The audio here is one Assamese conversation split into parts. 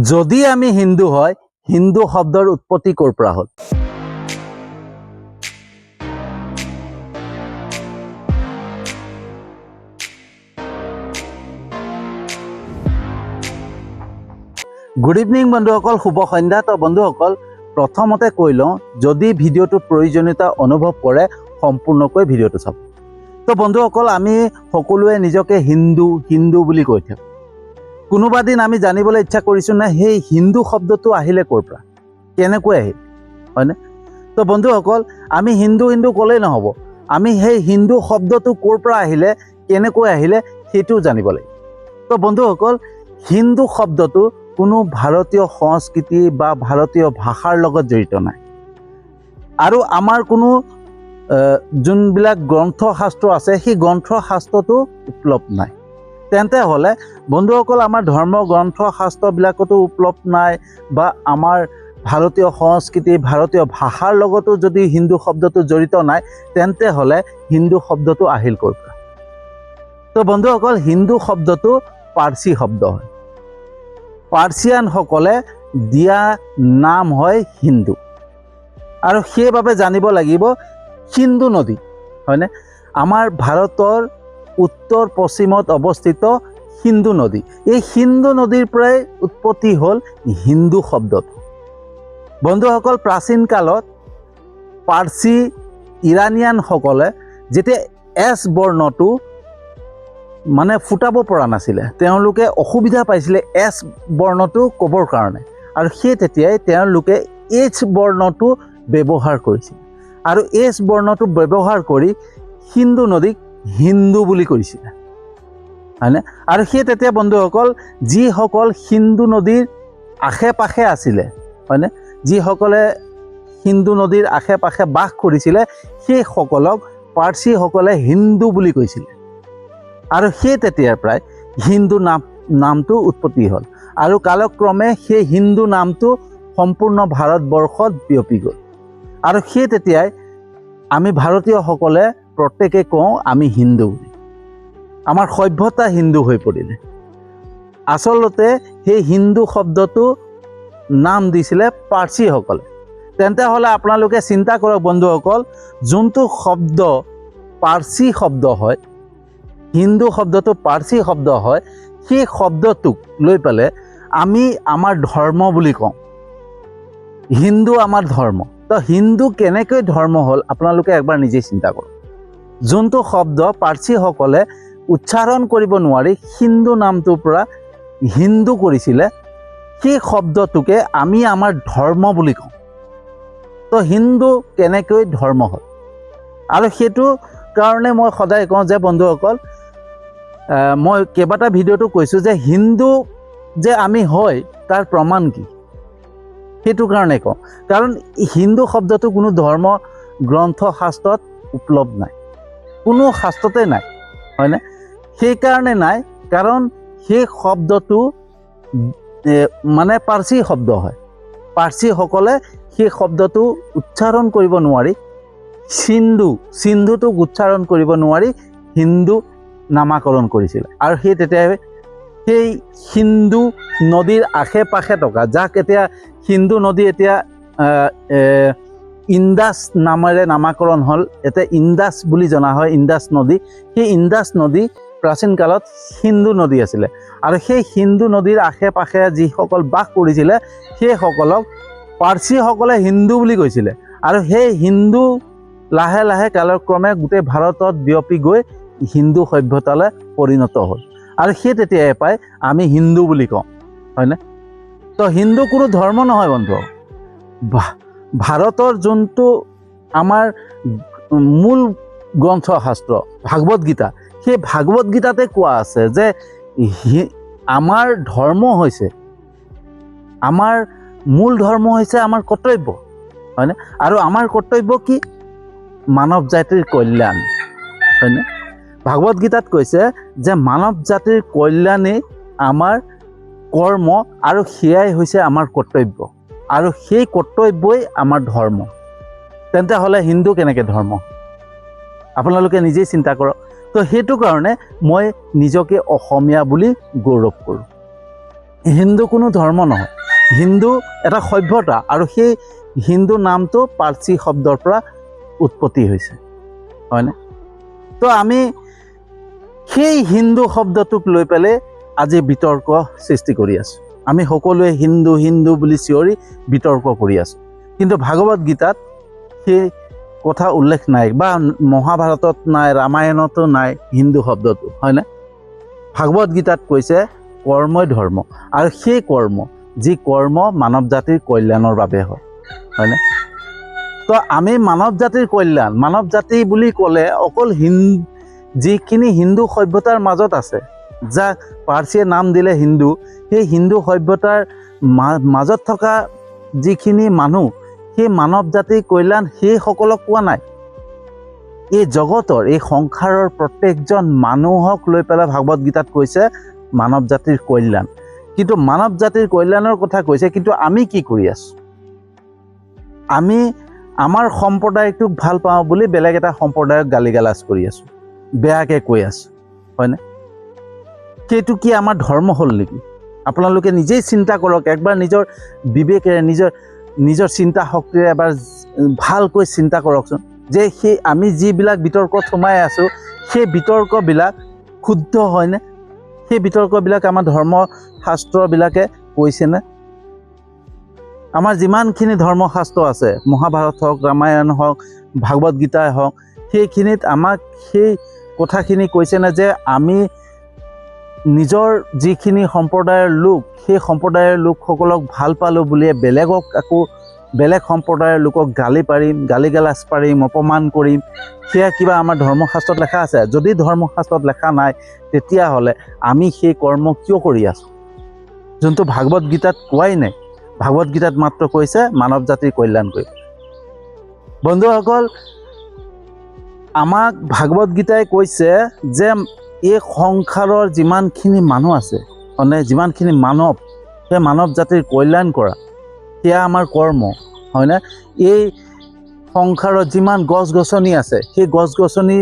যদি আমি হিন্দু হয়, হিন্দু শব্দৰ উৎপত্তি ক'ৰ পৰা হ'ল? গুড ইভিনিং বন্ধুসকল, শুভ সন্ধ্যা। তো বন্ধুসকল, প্ৰথমতে কৈ লওঁ, যদি ভিডিঅ'টো প্ৰয়োজনীয়তা অনুভৱ কৰে সম্পূৰ্ণকৈ ভিডিঅ'টো চাব। তো বন্ধুসকল, আমি সকলোৱে নিজকে হিন্দু বুলি কৈ থাকোঁ। কোনোবা দিন আমি জানিবলৈ ইচ্ছা কৰিছোঁ নে সেই হিন্দু শব্দটো আহিলে ক'ৰ পৰা, কেনেকৈ আহিল, হয়নে? তো বন্ধুসকল, আমি হিন্দু ক'লেই নহ'ব, আমি সেই হিন্দু শব্দটো ক'ৰ পৰা আহিলে, কেনেকৈ আহিলে সেইটোও জানিব লাগিব। তো বন্ধুসকল, হিন্দু শব্দটো কোনো ভাৰতীয় সংস্কৃতি বা ভাৰতীয় ভাষাৰ লগত জড়িত নাই। আৰু আমাৰ কোনো যোনবিলাক গ্ৰন্থশাস্ত্ৰ আছে সেই গ্ৰন্থশাস্ত্ৰটো উপলব্ধ নাই। তেন্তে হ'লে বন্ধুসকল, আমাৰ ধৰ্ম গ্ৰন্থশাস্ত্ৰবিলাকতো উপলব্ধ নাই বা আমাৰ ভাৰতীয় সংস্কৃতি ভাৰতীয় ভাষাৰ লগতো যদি হিন্দু শব্দটো জড়িত নাই, তেন্তে হ'লে হিন্দু শব্দটো আহিল ক'ৰ পৰা? তো বন্ধুসকল, হিন্দু শব্দটো পাৰ্চী শব্দ হয়। পাৰ্চিয়ানসকলে দিয়া নাম হয় হিন্দু। আৰু সেইবাবে জানিব লাগিব, সিন্ধু নদী, হয়নে? আমাৰ ভাৰতৰ উত্তৰ পশ্চিমত অৱস্থিত সিন্ধু নদী, এই সিন্ধু নদীৰ পৰাই উৎপত্তি হ'ল হিন্দু শব্দটো। বন্ধুসকল, প্ৰাচীন কালত পাৰ্চী ইৰাণীয়ানসকলে যেতিয়া এছ বৰ্ণটো মানে ফুটাব পৰা নাছিলে, তেওঁলোকে অসুবিধা পাইছিলে এছ বৰ্ণটো ক'বৰ কাৰণে, আৰু সেই তেতিয়াই তেওঁলোকে এইচ বৰ্ণটো ব্যৱহাৰ কৰিছিল। আৰু এইচ বৰ্ণটো ব্যৱহাৰ কৰি সিন্ধু নদীক হিন্দু বুলি কৈছিলে, হয়নে? আৰু সেই তেতিয়া বন্ধুসকল, যিসকল সিন্ধু নদীৰ আশে পাশে আছিলে, হয়নে, যিসকলে সিন্ধু নদীৰ আশে পাশে বাস কৰিছিলে, সেইসকলক পাৰ্চীসকলে হিন্দু বুলি কৈছিলে। আৰু সেই তেতিয়াৰ পৰাই হিন্দু নামটো উৎপত্তি হ'ল। আৰু কালক্ৰমে সেই হিন্দু নামটো সম্পূৰ্ণ ভাৰতবৰ্ষত বিয়পি গ'ল। আৰু সেই তেতিয়াই আমি ভাৰতীয়সকলে প্ৰত্যেকে কওঁ আমি হিন্দু বুলি। আমাৰ সভ্যতা হিন্দু হৈ পৰিলে। আচলতে সেই হিন্দু শব্দটো নাম দিছিলে পাৰ্চীসকলে। তেন্তে হ'লে আপোনালোকে চিন্তা কৰক বন্ধুসকল, যোনটো শব্দ পাৰ্চী শব্দ হয়, হিন্দু শব্দটো পাৰ্চী শব্দ হয়, সেই শব্দটোক লৈ পেলাই আমি আমাৰ ধৰ্ম বুলি কওঁ, হিন্দু আমাৰ ধৰ্ম। তো হিন্দু কেনেকৈ ধৰ্ম হ'ল আপোনালোকে একবাৰ নিজেই চিন্তা কৰক। যোনটো শব্দ পাৰ্চীসকলে উচ্চাৰণ কৰিব নোৱাৰি হিন্দু নামটোৰ পৰা হিন্দু কৰিছিলে, সেই শব্দটোকে আমি আমাৰ ধৰ্ম বুলি কওঁ। তো হিন্দু কেনেকৈ ধৰ্ম হ'ল? আৰু সেইটো কাৰণে মই সদায় কওঁ যে বন্ধুসকল, মই কেইবাটা ভিডিঅ'টো কৈছোঁ যে হিন্দু যে আমি হয় তাৰ প্ৰমাণ কি, সেইটো কাৰণে কওঁ। কাৰণ হিন্দু শব্দটো কোনো ধৰ্ম গ্ৰন্থশাস্ত্ৰত উপলব্ধ নাই, কোনো শাস্ত্ৰতে নাই, হয়নে? সেইকাৰণে নাই, কাৰণ সেই শব্দটো মানে পাৰ্চী শব্দ হয়। পাৰ্চীসকলে সেই শব্দটো উচ্চাৰণ কৰিব নোৱাৰি, সিন্ধুটোক উচ্চাৰণ কৰিব নোৱাৰি হিন্দু নামাকৰণ কৰিছিলে। আৰু সেই তেতিয়াই সেই সিন্ধু নদীৰ আশে পাশে থকা, যাক এতিয়া সিন্ধু নদী এতিয়া ইণ্ডাছ নামেৰে নামাকৰণ হ'ল, এতিয়া ইণ্ডাছ বুলি জনা হয়, ইণ্ডাছ নদী। সেই ইণ্ডাছ নদী প্ৰাচীন কালত সিন্ধু নদী আছিলে। আৰু সেই সিন্ধু নদীৰ আশে পাশে যিসকল বাস কৰিছিলে সেইসকলক পাৰ্চীসকলে হিন্দু বুলি কৈছিলে। আৰু সেই হিন্দু লাহে লাহে কালক্ৰমে গোটেই ভাৰতত বিয়পি গৈ হিন্দু সভ্যতালৈ পৰিণত হ'ল। আৰু সেই তেতিয়াই পাই আমি হিন্দু বুলি কওঁ, হয়নে? তো হিন্দু কোনো ধৰ্ম নহয় বন্ধু। ভাৰতৰ যোনটো আমাৰ মূল গ্ৰন্থশাস্ত্ৰ ভাগৱত গীতা, সেই ভাগৱত গীতাতে কোৱা আছে যে আমাৰ ধৰ্ম হৈছে, আমাৰ মূল ধৰ্ম হৈছে আমাৰ কৰ্তব্য, হয়নে? আৰু আমাৰ কৰ্তব্য কি? মানৱ জাতিৰ কল্যাণ, হয়নে? ভাগৱত গীতাত কৈছে যে মানৱ জাতিৰ কল্যাণেই আমাৰ কৰ্ম, আৰু সেয়াই হৈছে আমাৰ কৰ্তব্য, আৰু সেই কৰ্তব্যই আমাৰ ধৰ্ম। তেন্তে হ'লে হিন্দু কেনেকৈ ধৰ্ম? আপোনালোকে নিজেই চিন্তা কৰক। তো সেইটো কাৰণে মই নিজকে অসমীয়া বুলি গৌৰৱ কৰোঁ। হিন্দু কোনো ধৰ্ম নহয়, হিন্দু এটা সভ্যতা, আৰু সেই হিন্দু নামটো পাৰ্চী শব্দৰ পৰা উৎপত্তি হৈছে, হয়নে? তো আমি সেই হিন্দু শব্দটোক লৈ পেলাই আজি বিতৰ্ক সৃষ্টি কৰি আছোঁ। আমি সকলোৱে হিন্দু হিন্দু বুলি চিঞৰি বিতৰ্ক কৰি আছোঁ, কিন্তু ভাগৱত গীতাত সেই কথা উল্লেখ নাই, বা মহাভাৰতত নাই, ৰামায়ণতো নাই হিন্দু শব্দটো, হয়নে? ভাগৱত গীতাত কৈছে কৰ্মই ধৰ্ম, আৰু সেই কৰ্ম, যি কৰ্ম মানৱ জাতিৰ কল্যাণৰ বাবে হয়, হয়নে? তো আমি মানৱ জাতিৰ কল্যাণ, মানৱ জাতি বুলি ক'লে অকল যিখিনি হিন্দু সভ্যতাৰ মাজত আছে, যাক পাৰ্চীয়ে নাম দিলে হিন্দু, সেই হিন্দু সভ্যতাৰ মাজত থকা যিখিনি মানুহ, সেই মানৱ জাতিৰ কল্যাণ সেইসকলক কোৱা নাই। এই জগতৰ, এই সংসাৰৰ প্ৰত্যেকজন মানুহক লৈ পেলাই ভাগৱত গীতাত কৈছে মানৱ জাতিৰ কল্যাণ। কিন্তু মানৱ জাতিৰ কল্যাণৰ কথা কৈছে, কিন্তু আমি কি কৰি আছোঁ? আমি আমাৰ সম্প্ৰদায়টোক ভাল পাওঁ বুলি বেলেগ এটা সম্প্ৰদায়ক গালি গালাজ কৰি আছোঁ, বেয়াকৈ কৈ আছোঁ, হয়নে? সেইটো কি আমাৰ ধৰ্ম হ'ল নেকি? আপোনালোকে নিজেই চিন্তা কৰক, একবাৰ নিজৰ বিবেকেৰে, নিজৰ চিন্তা শক্তিৰে এবাৰ ভালকৈ চিন্তা কৰকচোন, যে সেই আমি যিবিলাক বিতৰ্কত সোমাই আছোঁ, সেই বিতৰ্কবিলাক শুদ্ধ হয়নে? সেই বিতৰ্কবিলাক আমাৰ ধৰ্মশাস্ত্ৰবিলাকে কৈছেনে? আমাৰ যিমানখিনি ধৰ্মশাস্ত্ৰ আছে, মহাভাৰত হওক, ৰামায়ণ হওক, ভাগৱত গীতাই হওক, সেইখিনিত আমাক সেই কথাখিনি কৈছেনে যে আমি নিজৰ যিখিনি সম্প্ৰদায়ৰ লোক, সেই সম্প্ৰদায়ৰ লোকসকলক ভাল পালোঁ বুলিয়ে বেলেগক, আকৌ বেলেগ সম্প্ৰদায়ৰ লোকক গালি পাৰিম, গালি গালাজ পাৰিম, অপমান কৰিম, সেয়া কিবা আমাৰ ধৰ্মশাস্ত্ৰত লেখা আছে? যদি ধৰ্মশাস্ত্ৰত লেখা নাই, তেতিয়াহ'লে আমি সেই কৰ্ম কিয় কৰি আছোঁ, যোনটো ভাগৱত গীতাত কোৱাই নাই? ভাগৱত গীতাত মাত্ৰ কৈছে মানৱ জাতিৰ কল্যাণ কৰিব। বন্ধুসকল, আমাক ভাগৱত গীতাই কৈছে যে এই সংসাৰৰ যিমানখিনি মানুহ আছে, মানে যিমানখিনি মানৱ, সেই মানৱ জাতিৰ কল্যাণ কৰা, সেয়া আমাৰ কৰ্ম, হয়নে? এই সংসাৰত যিমান গছ গছনি আছে, সেই গছ গছনি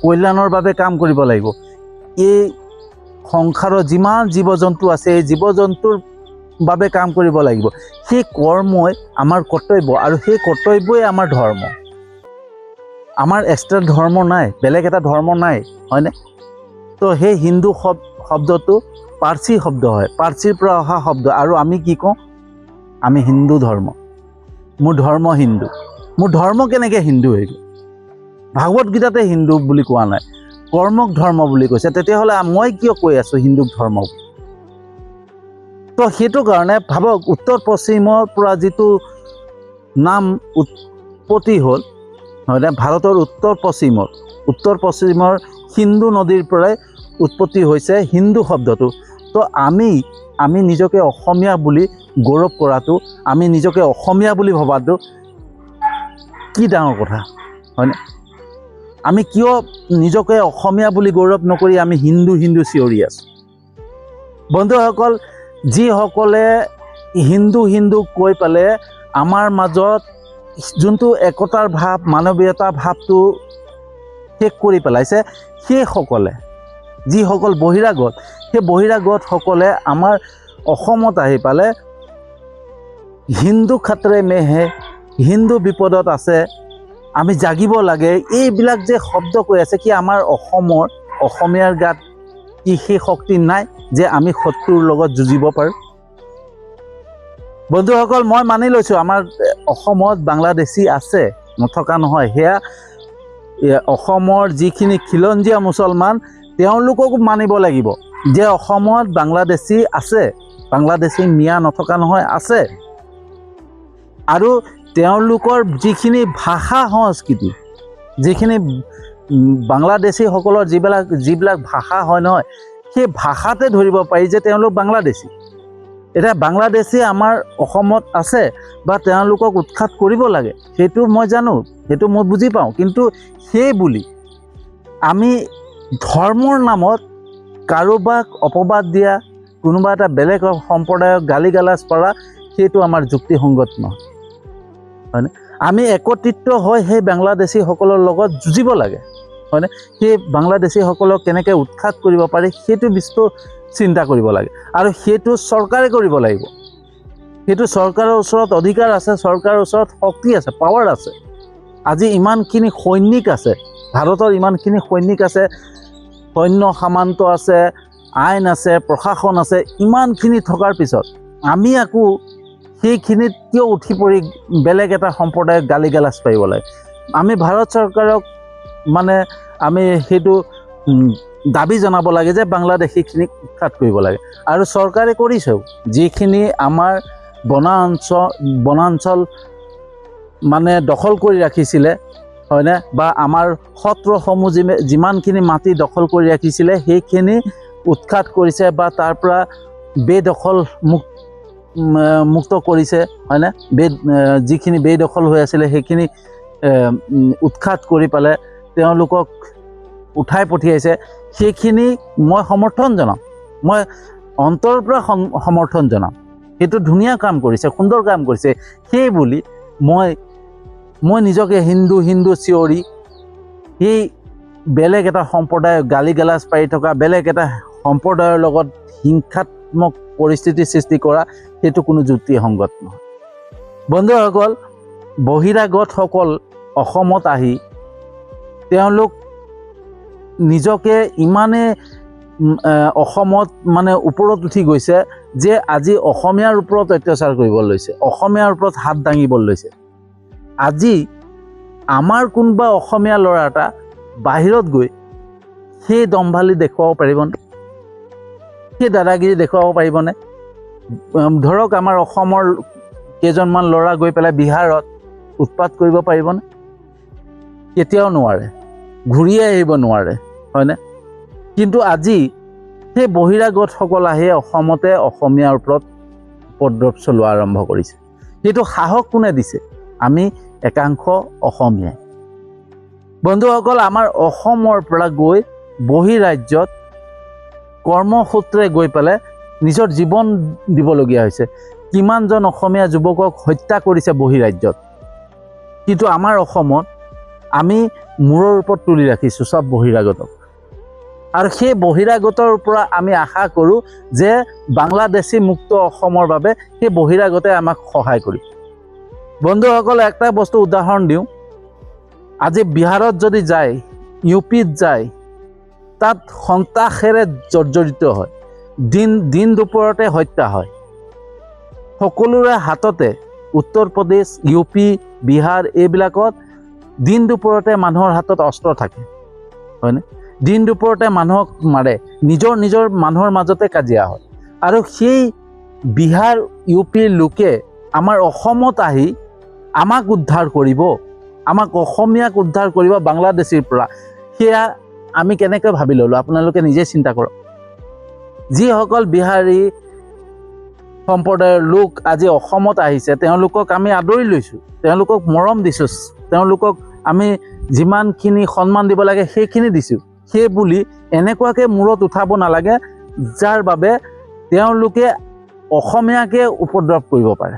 কল্যাণৰ বাবে কাম কৰিব লাগিব। এই সংসাৰত যিমান জীৱ জন্তু আছে, এই জীৱ জন্তুৰ বাবে কাম কৰিব লাগিব। সেই কৰ্মই আমাৰ কৰ্তব্য, আৰু সেই কৰ্তব্যই আমাৰ ধৰ্ম। আমাৰ এক্সট্ৰা ধৰ্ম নাই, বেলেগ এটা ধৰ্ম নাই, হয়নে? তো সেই হিন্দু শব্দটো পাৰ্চী শব্দ হয়, পাৰ্চীৰ পৰা অহা শব্দ, আৰু আমি কি কওঁ? আমি হিন্দু ধৰ্ম, মোৰ ধৰ্ম হিন্দু। মোৰ ধৰ্ম কেনেকৈ হিন্দু হৈ গ'ল? ভাগৱত গীতাতে হিন্দু বুলি কোৱা নাই, কৰ্মক ধৰ্ম বুলি কৈছে। তেতিয়াহ'লে মই কিয় কৈ আছোঁ হিন্দুক ধৰ্ম? তো সেইটো কাৰণে ভাবক, উত্তৰ পশ্চিমৰ পৰা যিটো নাম উৎপত্তি হ'ল, হয়নে? ভাৰতৰ উত্তৰ পশ্চিমৰ সিন্ধু নদীৰ পৰাই উৎপত্তি হৈছে হিন্দু শব্দটো। তো আমি নিজকে অসমীয়া বুলি গৌৰৱ কৰাটো, আমি নিজকে অসমীয়া বুলি ভবাটো কি ডাঙৰ কথা, হয়নে? আমি কিয় নিজকে অসমীয়া বুলি গৌৰৱ নকৰি আমি হিন্দু হিন্দু চিঞৰি আছোঁ? বন্ধুসকল, যিসকলে হিন্দু হিন্দু কৈ পেলাই আমাৰ মাজত যোনটো একতাৰ ভাৱ, মানৱীয়তাৰ ভাৱটো শেষ কৰি পেলাইছে, সেইসকলে, যিসকল বহিৰাগত, সেই বহিৰাগতসকলে আমাৰ অসমত আহি পালে হিন্দু খাতৰে মে হে, হিন্দু বিপদত আছে, আমি জাগিব লাগে, এইবিলাক যে শব্দ কৈ আছে, কি আমাৰ অসমীয়াৰ গাত কি সেই শক্তি নাই যে আমি শত্ৰুৰ লগত যুঁজিব পাৰোঁ? বন্ধুসকল, মই মানি লৈছোঁ আমাৰ অসমত বাংলাদেশী আছে, নথকা নহয়। সেয়া অসমৰ যিখিনি খিলঞ্জীয়া মুছলমান, তেওঁলোককো মানিব লাগিব যে অসমত বাংলাদেশী আছে, বাংলাদেশী মিয়া নথকা নহয়, আছে। আৰু তেওঁলোকৰ যিখিনি ভাষা সংস্কৃতি, যিখিনি বাংলাদেশীসকলৰ যিবিলাক ভাষা হয় নহয়, সেই ভাষাতে ধৰিব পাৰি যে তেওঁলোক বাংলাদেশী। এতিয়া বাংলাদেশী আমাৰ অসমত আছে, বা তেওঁলোকক উৎখাত কৰিব লাগে, সেইটো মই জানো, সেইটো মই বুজি পাওঁ। কিন্তু সেই বুলি আমি ধৰ্মৰ নামত কাৰোবাক অপবাদ দিয়া, কোনোবা এটা বেলেগ সম্প্ৰদায়ক গালি গালাজ কৰা, সেইটো আমাৰ যুক্তিসংগত নহয়, হয়নে? আমি একত্ৰিত হৈ সেই বাংলাদেশীসকলৰ লগত যুঁজিব লাগে, হয়নে? সেই বাংলাদেশীসকলক কেনেকৈ উৎখাত কৰিব পাৰি, সেইটো চিন্তা কৰিব লাগে আৰু সেইটো চৰকাৰে কৰিব লাগিব। সেইটো চৰকাৰৰ ওচৰত অধিকাৰ আছে, চৰকাৰৰ ওচৰত শক্তি আছে, পাৱাৰ আছে। আজি ইমানখিনি সৈনিক আছে, ভাৰতৰ ইমানখিনি সৈনিক আছে, সৈন্য সামন্ত আছে, আইন আছে, প্ৰশাসন আছে, ইমানখিনি থকাৰ পিছত আমি আকৌ সেইখিনিত কিয় উঠি পৰি বেলেগ এটা সম্প্ৰদায়ক গালি গালাজ পাৰিব লাগে? আমি ভাৰত চৰকাৰক মানে আমি সেইটো দাবী জনাব লাগে যে বাংলাদেশীখিনিক উৎখাত কৰিব লাগে। আৰু চৰকাৰে কৰিছেও। যিখিনি আমাৰ বনাঞ্চল মানে দখল কৰি ৰাখিছিলে, হয়নে, বা আমাৰ সত্ৰসমূহ যিমানখিনি মাটি দখল কৰি ৰাখিছিলে সেইখিনি উৎখাত কৰিছে বা তাৰ পৰা বেদখল মুক্ত কৰিছে, হয়নে। যিখিনি বেদখল হৈ আছিলে সেইখিনি উৎখাত কৰি পেলাই তেওঁলোকক উঠাই পঠিয়াইছে। সেইখিনি মই সমৰ্থন জনাম, মই অন্তৰৰ পৰা সমৰ্থন জনাম। সেইটো ধুনীয়া কাম কৰিছে, সুন্দৰ কাম কৰিছে। সেই বুলি মই নিজকে হিন্দু চিঞৰি সেই বেলেগ এটা সম্প্ৰদায়ক গালি গালাজ পাৰি থকা, বেলেগ এটা সম্প্ৰদায়ৰ লগত হিংসাত্মক পৰিস্থিতি সৃষ্টি কৰা, সেইটো কোনো যুক্তিসংগত নহয়। বন্ধুসকল, বহিৰাগতসকল অসমত আহি তেওঁলোক নিজকে ইমানে অসমত মানে ওপৰত উঠি গৈছে যে আজি অসমীয়াৰ ওপৰত অত্যাচাৰ কৰিব লৈছে, অসমীয়াৰ ওপৰত হাত দাঙিব লৈছে। আজি আমাৰ কোনোবা অসমীয়া ল'ৰা এটা বাহিৰত গৈ সেই দম্ভালি দেখুৱাব পাৰিবনে? সেই দাদাগিৰি দেখুৱাব পাৰিবনে? ধৰক আমাৰ অসমৰ কেইজনমান ল'ৰা গৈ পেলাই বিহাৰত উৎপাত কৰিব পাৰিবনে? কেতিয়াও নোৱাৰে, ঘূৰিয়ে আহিব নোৱাৰে, হয়নে। কিন্তু আজি সেই বহিৰাগতসকল আহি অসমতে অসমীয়াৰ ওপৰত উপদ্ৰৱ চলোৱা আৰম্ভ কৰিছে। সেইটো সাহস কোনে দিছে? আমি একাংশ অসমীয়াই। বন্ধুসকল, আমাৰ অসমৰ পৰা গৈ বহিৰাজ্যত কৰ্মসূত্ৰে গৈ পেলাই নিজৰ জীৱন দিবলগীয়া হৈছে। কিমানজন অসমীয়া যুৱকক হত্যা কৰিছে বহিৰাজ্যত। কিন্তু আমাৰ অসমত আমি মূৰৰ ওপৰত তুলি ৰাখিছোঁ চব বহিৰাগতক। আৰু সেই বহিৰাগতৰ পৰা আমি আশা কৰোঁ যে বাংলাদেশী মুক্ত অসমৰ বাবে সেই বহিৰাগতে আমাক সহায় কৰিব। বন্ধুসকল, একটা বস্তু উদাহৰণ দিওঁ। আজি বিহাৰত যদি যায়, ইউপিত যায়, তাত সন্ত্ৰাসেৰে জৰ্জৰিত হয়, দিন দুপৰতে হত্যা হয়। সকলোৰে হাততে উত্তৰ প্ৰদেশ, ইউপি, বিহাৰ এইবিলাকত দিন দুপৰতে মানুহৰ হাতত অস্ত্ৰ থাকে, হয়নে। দিন দুপৰতে মানুহক মাৰে, নিজৰ মানুহৰ মাজতে কাজিয়া হয়। আৰু সেই বিহাৰ ইউপিৰ লোকে আমাৰ অসমত আহি আমাক উদ্ধাৰ কৰিব, আমাক অসমীয়াক উদ্ধাৰ কৰিব বাংলাদেশীৰ পৰা। সেয়া আমি কেনেকৈ ভাবি ল'লোঁ আপোনালোকে নিজে চিন্তা কৰক। যিসকল বিহাৰী সম্প্ৰদায়ৰ লোক আজি অসমত আহিছে, তেওঁলোকক আমি আদৰি লৈছোঁ, তেওঁলোকক মৰম দিছোঁ, তেওঁলোকক আমি যিমানখিনি সন্মান দিব লাগে সেইখিনি দিছোঁ। সেই বুলি এনেকুৱাকৈ মূৰত উঠাব নালাগে যাৰ বাবে তেওঁলোকে অসমীয়াকে উপদ্ৰৱ কৰিব পাৰে,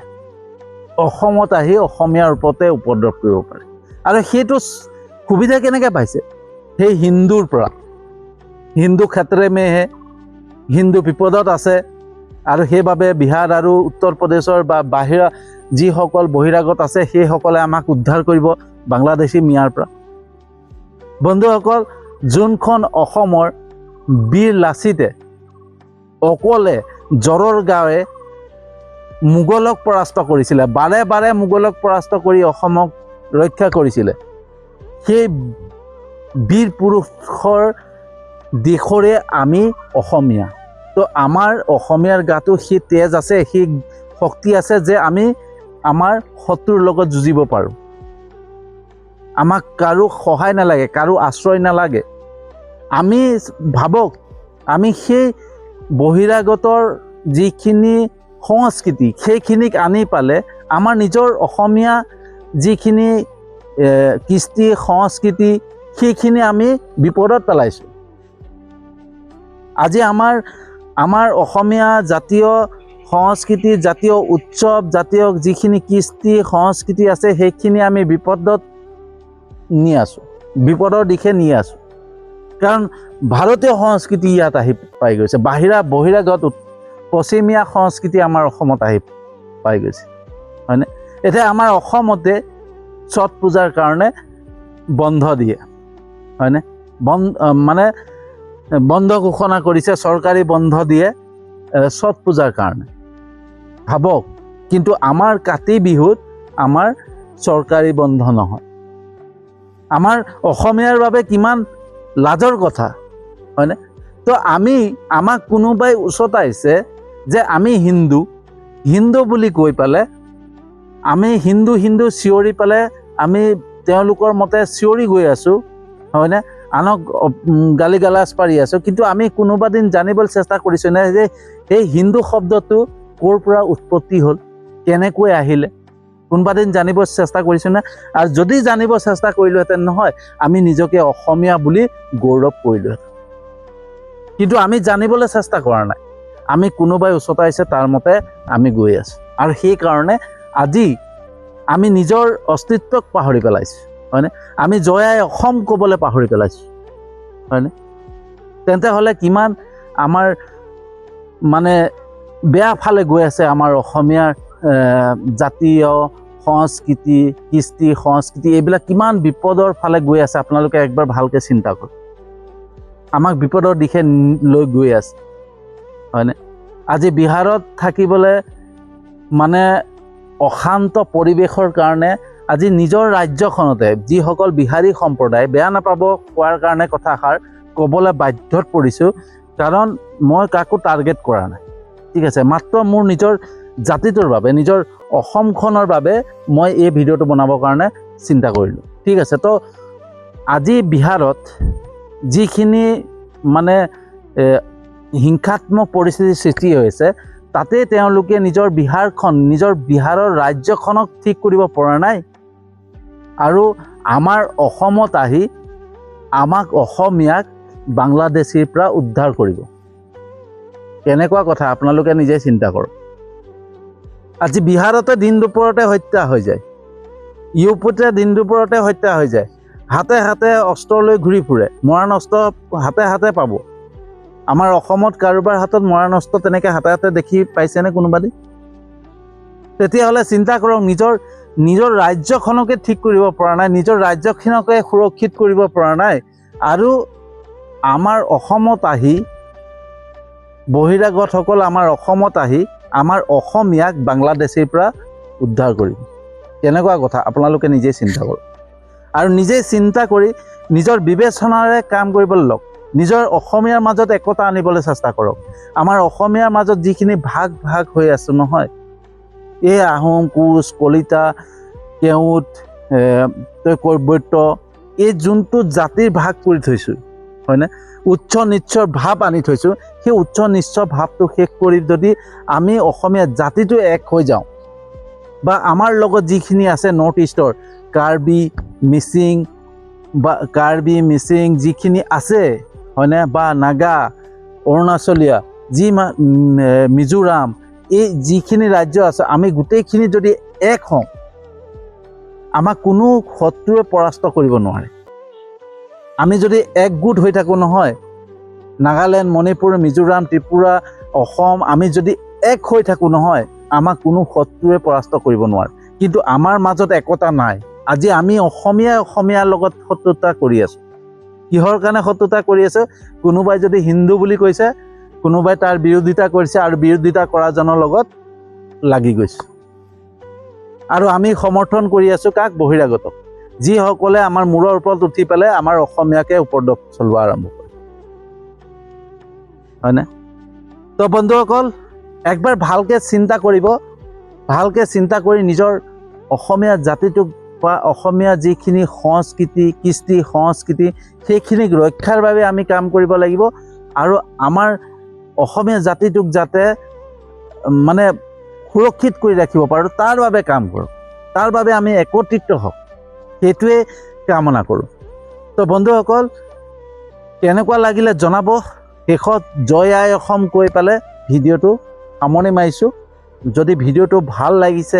অসমত আহি অসমীয়াৰ ওপৰতে উপদ্ৰৱ কৰিব পাৰে। আৰু সেইটো সুবিধা কেনেকৈ পাইছে? সেই হিন্দুৰ পৰা। হিন্দু ক্ষেত্ৰে মেহে, হিন্দু বিপদত আছে। আৰু সেইবাবে বিহাৰ আৰু উত্তৰ প্ৰদেশৰ বা বাহিৰা যিসকল বহিৰাগত আছে সেইসকলে আমাক উদ্ধাৰ কৰিব বাংলাদেশী মিয়াৰ পৰা। বন্ধুসকল, যোনখন অসমৰ বীৰ লাচিতে অকলে জৰৰ গাঁৱে মোগলক পৰাস্ত কৰিছিলে, বাৰে বাৰে মোগলক পৰাস্ত কৰি অসমক ৰক্ষা কৰিছিলে, সেই বীৰ পুৰুষৰ দেশৰে আমি অসমীয়া। তো আমাৰ অসমীয়াৰ গাতো সেই তেজ আছে, সেই শক্তি আছে যে আমি আমাৰ শত্ৰুৰ লগত যুঁজিব পাৰোঁ। আমাক কাৰো সহায় নালাগে, কাৰো আশ্ৰয় নালাগে। আমি ভাবক, আমি সেই বহিৰাগতৰ যিখিনি সংস্কৃতি সেইখিনিক আনি পালে আমাৰ নিজৰ অসমীয়া যিখিনি কৃষ্টি সংস্কৃতি সেইখিনি আমি বিপদত পেলাইছোঁ। আজি আমাৰ অসমীয়া জাতীয় সংস্কৃতি, জাতীয় উৎসৱ, জাতীয় যিখিনি কৃষ্টি সংস্কৃতি আছে সেইখিনি আমি বিপদত নি আছোঁ, বিপদৰ দিশে নি আছোঁ। কাৰণ ভাৰতীয় সংস্কৃতি ইয়াত আহি পাই গৈছে, বহিৰাগত পশ্চিমীয়া সংস্কৃতি আমাৰ অসমত আহি পাই গৈছে, হয়নে? এতিয়া আমাৰ অসমতে ছট পূজাৰ কাৰণে বন্ধ দিয়ে, হয়নে? মানে বন্ধ ঘোষণা কৰিছে, চৰকাৰী বন্ধ দিয়ে ছট পূজাৰ কাৰণে। ভাবক, কিন্তু আমাৰ কাতি বিহুত আমাৰ চৰকাৰী বন্ধ নহয়। আমাৰ অসমীয়াৰ বাবে কিমান লাজৰ কথা, হয়নে? তো আমাক কোনোবাই উচতাইছে যে আমি হিন্দু বুলি কৈ পালে আমি হিন্দু চিঞৰি পালে আমি তেওঁলোকৰ মতে চিঞৰি গৈ আছোঁ, হয়নে? আনক গালি গালাজ পাৰি আছোঁ, কিন্তু আমি কোনোবা দিন জানিবলৈ চেষ্টা কৰিছোঁ নে যে এই হিন্দু শব্দটো ক'ৰ পৰা উৎপত্তি হ'ল, কেনেকৈ আহিলে? কোনোবা দিন জানিব চেষ্টা কৰিছোঁ নে? আৰু যদি জানিব চেষ্টা কৰিলোহেঁতেন নহয়, আমি নিজকে অসমীয়া বুলি গৌৰৱ কৰিলোহেঁতেন। কিন্তু আমি জানিবলৈ চেষ্টা কৰা নাই, আমি কোনোবাই উচতাইছে তাৰ মতে আমি গৈ আছোঁ। আৰু সেইকাৰণে আজি আমি নিজৰ অস্তিত্বক পাহৰি পেলাইছোঁ, হয়নে? আমি জয় আই অসম ক'বলৈ পাহৰি পেলাইছোঁ, হয়নে? তেন্তে হ'লে কিমান আমাৰ মানে বেয়া ফালে গৈ আছে আমাৰ অসমীয়াৰ জাতীয় সংস্কৃতি, কৃষ্টি সংস্কৃতি, এইবিলাক কিমান বিপদৰ ফালে গৈ আছে আপোনালোকে একবাৰ ভালকৈ চিন্তা কৰক। আমাক বিপদৰ দিশে লৈ গৈ আছে, হয়নে? আজি বিহাৰত থাকিবলৈ মানে অশান্ত পৰিৱেশৰ কাৰণে আজি নিজৰ ৰাজ্যখনতে যিসকল বিহাৰী সম্প্ৰদায়, বেয়া নাপাব কোৱাৰ কাৰণে কথাষাৰ ক'বলৈ বাধ্যত পৰিছোঁ, কাৰণ মই কাকো টাৰ্গেট কৰা নাই, ঠিক আছে? মাত্ৰ মোৰ নিজৰ জাতিটোৰ বাবে, নিজৰ অসমখনৰ বাবে মই এই ভিডিঅ'টো বনাবৰ কাৰণে চিন্তা কৰিলোঁ, ঠিক আছে? তো আজি বিহাৰত যিখিনি মানে হিংসাত্মক পৰিস্থিতিৰ সৃষ্টি হৈছে, তাতে তেওঁলোকে নিজৰ বিহাৰৰ ৰাজ্যখনক ঠিক কৰিব পৰা নাই, আৰু আমাৰ অসমত আহি আমাক অসমীয়াক বাংলাদেশীৰ পৰা উদ্ধাৰ কৰিব। কেনেকুৱা কথা আপোনালোকে নিজে চিন্তা কৰক। আজি বিহাৰতে দিন দুপৰতে হত্যা হৈ যায়, ইউপিতে দিন দুপৰতে হত্যা হৈ যায়, হাতে হাতে অস্ত্ৰ লৈ ঘূৰি ফুৰে, মৰাণ অস্ত্ৰ হাতে হাতে পাব। আমাৰ অসমত কাৰোবাৰ হাতত মৰাণ অস্ত্ৰ তেনেকৈ হাতে হাতে দেখি পাইছেনে কোনোবাদি? তেতিয়াহ'লে চিন্তা কৰক, নিজৰ ৰাজ্যখনকে ঠিক কৰিব পৰা নাই, নিজৰ ৰাজ্যখনকে সুৰক্ষিত কৰিব পৰা নাই, আৰু আমাৰ অসমত আহি বহিৰাগতসকল আমাৰ অসমত আহি আমাৰ অসমীয়াক বাংলাদেশীৰ পৰা উদ্ধাৰ কৰিব। কেনেকুৱা কথা আপোনালোকে নিজেই চিন্তা কৰক। আৰু নিজেই চিন্তা কৰি নিজৰ বিবেচনাৰে কাম কৰিবলৈ লওক। নিজৰ অসমীয়াৰ মাজত একতা আনিবলৈ চেষ্টা কৰক। আমাৰ অসমীয়াৰ মাজত যিখিনি ভাগ হৈ আছোঁ নহয়, এই আহোম, কোচ, কলিতা, কেওট, কৈবৰ্ত, এই যোনটো জাতিৰ ভাগ কৰি থৈছোঁ, হয়নে? উচ্চ নিচ্চৰ ভাৱ আনি থৈছোঁ, সেই উচ্চ নিচ্চ ভাৱটো শেষ কৰি যদি আমি অসমীয়া জাতিটো এক হৈ যাওঁ, বা আমাৰ লগত যিখিনি আছে নৰ্থ ইষ্টৰ কাৰ্বি মিচিং যিখিনি আছে, হয়নে? বা নাগা, অৰুণাচলীয়া, মিজোৰাম, এই যিখিনি ৰাজ্য আছে, আমি গোটেইখিনি যদি এক হওঁ, আমাক কোনো শত্ৰুৱে পৰাস্ত কৰিব নোৱাৰে। আমি যদি একগোট হৈ থাকোঁ নহয়, নাগালেণ্ড, মণিপুৰ, মিজোৰাম, ত্ৰিপুৰা, অসম, আমি যদি এক হৈ থাকোঁ নহয়, আমাক কোনো শত্ৰুৱে পৰাস্ত কৰিব নোৱাৰে। কিন্তু আমাৰ মাজত একতা নাই। আজি আমি অসমীয়াৰ লগত শত্ৰুতা কৰি আছোঁ। কিহৰ কাৰণে শত্ৰুতা কৰি আছে? কোনোবাই যদি হিন্দু বুলি কৈছে, কোনোবাই তাৰ বিৰোধিতা কৰিছে, আৰু বিৰোধিতা কৰাজনৰ লগত লাগি গৈছে। আৰু আমি সমৰ্থন কৰি আছোঁ কাক? বহিৰাগতক, যিসকলে আমাৰ মূৰৰ ওপৰত উঠি পেলাই আমাৰ অসমীয়াকে উপদ্ৰৱ চলোৱা আৰম্ভ কৰে, হয়নে? তো বন্ধুসকল, একবাৰ ভালকৈ চিন্তা কৰিব, ভালকৈ চিন্তা কৰি নিজৰ অসমীয়া জাতিটোক বা অসমীয়া যিখিনি সংস্কৃতি, কৃষ্টি সংস্কৃতি, সেইখিনিক ৰক্ষাৰ বাবে আমি কাম কৰিব লাগিব। আৰু আমাৰ অসমীয়া জাতিটোক যাতে মানে সুৰক্ষিত কৰি ৰাখিব পাৰোঁ, তাৰ বাবে কাম কৰোঁ, তাৰ বাবে আমি একত্ৰিত হওঁ, সেইটোৱে কামনা কৰোঁ। তো বন্ধুসকল, কেনেকুৱা লাগিলে জনাব। শেষত জয় আই অসম কৈ পেলাই ভিডিঅ'টো সামৰণি মাৰিছোঁ। যদি ভিডিঅ'টো ভাল লাগিছে,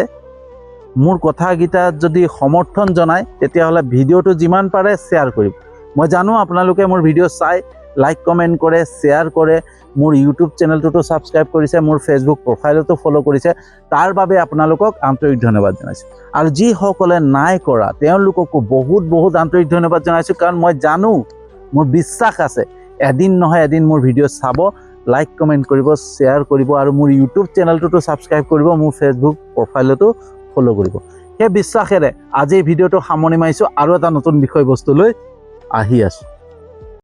মোৰ কথাকেইটাত যদি সমৰ্থন জনায়, তেতিয়াহ'লে ভিডিঅ'টো যিমান পাৰে শ্বেয়াৰ কৰিব। মই জানো আপোনালোকে মোৰ ভিডিঅ' চাই লাইক কমেণ্ট কৰে, শ্বেয়াৰ কৰে, মোৰ ইউটিউব চেনেলটোতো ছাবস্ক্ৰাইব কৰিছে, মোৰ ফেচবুক প্ৰফাইলতো ফ'ল' কৰিছে। তাৰ বাবে আপোনালোকক আন্তৰিক ধন্যবাদ জনাইছোঁ। আৰু যিসকলে নাই কৰা তেওঁলোককো বহুত বহুত আন্তৰিক ধন্যবাদ জনাইছোঁ, কাৰণ মই জানো, মোৰ বিশ্বাস আছে, এদিন নহয় এদিন মোৰ ভিডিঅ' চাব, লাইক কমেণ্ট কৰিব, শ্বেয়াৰ কৰিব, আৰু মোৰ ইউটিউব চেনেলটোতো ছাবস্ক্ৰাইব কৰিব, মোৰ ফেচবুক প্ৰফাইলতো ফ'ল' কৰিব। সেই বিশ্বাসেৰে আজি এই ভিডিঅ'টো সামৰণি মাৰিছোঁ, আৰু এটা নতুন বিষয়বস্তু লৈ আহি আছোঁ।